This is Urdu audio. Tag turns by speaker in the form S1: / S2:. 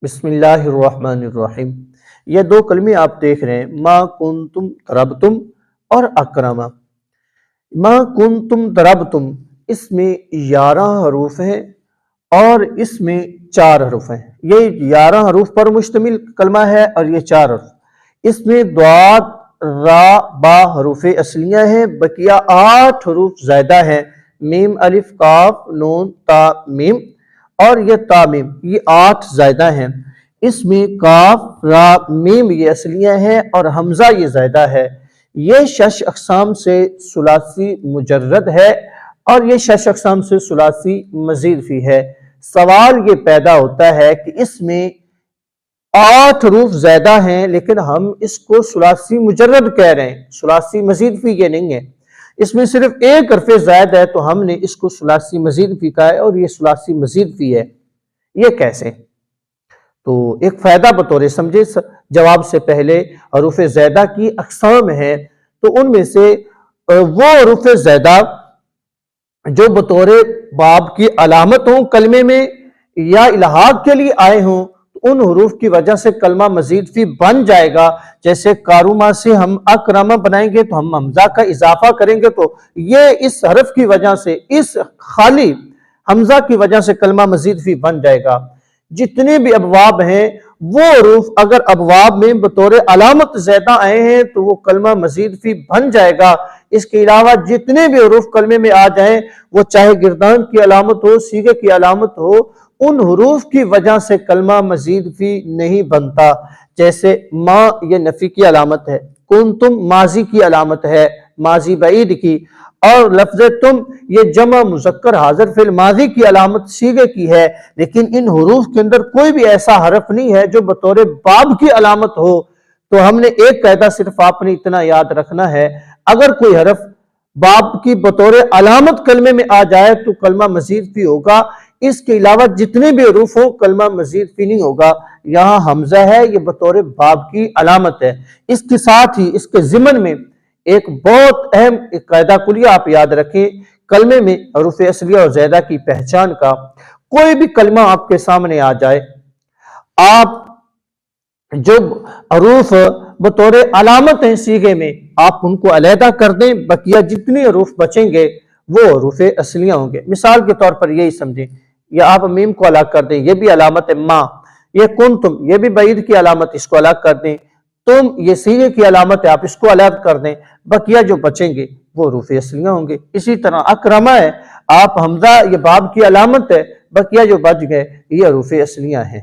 S1: بسم اللہ الرحمن الرحیم۔ یہ دو کلمے آپ دیکھ رہے ہیں، ما کنتم ضربتم اور اکرما۔ ما کنتم ضربتم، اس میں 11 حروف ہیں اور اس میں 4 حروف ہیں۔ یہ 11 حروف پر مشتمل کلمہ ہے اور یہ 4 حروف۔ اس میں ضاد، را، با حروف اصلیہ ہیں، بقیہ 8 حروف زائدہ ہیں، میم الف کاف نون تا میم اور یہ تا میم، یہ 8 زائدہ ہیں۔ اس میں کاف را میم یہ اصلیہ ہیں اور حمزہ یہ زائدہ ہے۔ یہ 6 اقسام سے ثلاثی مجرد ہے اور یہ 6 اقسام سے ثلاثی مزید فی ہے۔ سوال یہ پیدا ہوتا ہے کہ اس میں 8 حروف زائدہ ہیں لیکن ہم اس کو ثلاثی مجرد کہہ رہے ہیں، ثلاثی مزید فی یہ نہیں ہے۔ اس میں صرف ایک حرف زائد ہے تو ہم نے اس کو ثلاثی مزید فی کہا ہے اور یہ ثلاثی مزید فی ہے۔ یہ کیسے؟ تو ایک فائدہ بطور سمجھے جواب سے پہلے حروف زائدہ کی اقسام ہیں، تو ان میں سے وہ حروف زائدہ جو بطور باب کی علامت ہوں کلمے میں یا الحاق کے لیے آئے ہوں، ان حروف کی وجہ سے کلمہ مزید فی بن جائے گا۔ جیسے کاروما سے ہم اکرما بنائیں گے تو ہم حمزہ کا اضافہ کریں گے تو یہ اس حرف کی وجہ سے، اس خالی حمزہ کی وجہ سے کلمہ مزید فی بن جائے گا۔ جتنے بھی ابواب ہیں وہ حروف اگر ابواب میں بطور علامت زیادہ آئے ہیں تو وہ کلمہ مزید فی بن جائے گا۔ اس کے علاوہ جتنے بھی حروف کلمے میں آ جائیں، وہ چاہے گردان کی علامت ہو، صیغے کی علامت ہو، ان حروف کی وجہ سے کلمہ مزید فی نہیں بنتا۔ جیسے ما یہ نفی کی علامت ہے، کنتم ماضی کی علامت ہے، ماضی بعید کی، اور لفظ تم یہ جمع مذکر حاضر فی الماضی کی علامت صیغے کی ہے، لیکن ان حروف کے اندر کوئی بھی ایسا حرف نہیں ہے جو بطور باب کی علامت ہو۔ تو ہم نے ایک قاعدہ صرف آپ نے اتنا یاد رکھنا ہے، اگر کوئی حرف باب کی بطور علامت کلمے میں آ جائے تو کلمہ مزید فی ہوگا، اس کے علاوہ جتنے بھی حروف ہوں کلمہ مزید فی نہیں ہوگا۔ یہاں حمزہ ہے، یہ بطور باب کی علامت ہے۔ اس کے ساتھ ہی اس کے ضمن میں ایک بہت اہم قاعدہ کلیہ آپ یاد رکھیں کلمے میں حروف اصلیہ اور زائدہ کی پہچان کا۔ کوئی بھی کلمہ آپ کے سامنے آ جائے، آپ جو حروف بطور علامت ہیں صیغے میں آپ ان کو علیحدہ کر دیں، بقیہ جتنے حروف بچیں گے وہ حروف اصلیہ ہوں گے۔ مثال کے طور پر یہی سمجھیں، یا آپ میم کو الگ کر دیں، یہ بھی علامت ہے ما، یہ کنتم یہ بھی بعید کی علامت، اس کو الگ کر دیں، تم یہ صیغے کی علامت ہے آپ اس کو الگ کر دیں، بقیہ جو بچیں گے وہ حروف اصلیہ ہوں گے۔ اسی طرح اکرما ہے، آپ حمزہ یہ باب کی علامت ہے، بقیہ جو بچ گئے یہ حروف اصلیہ ہیں۔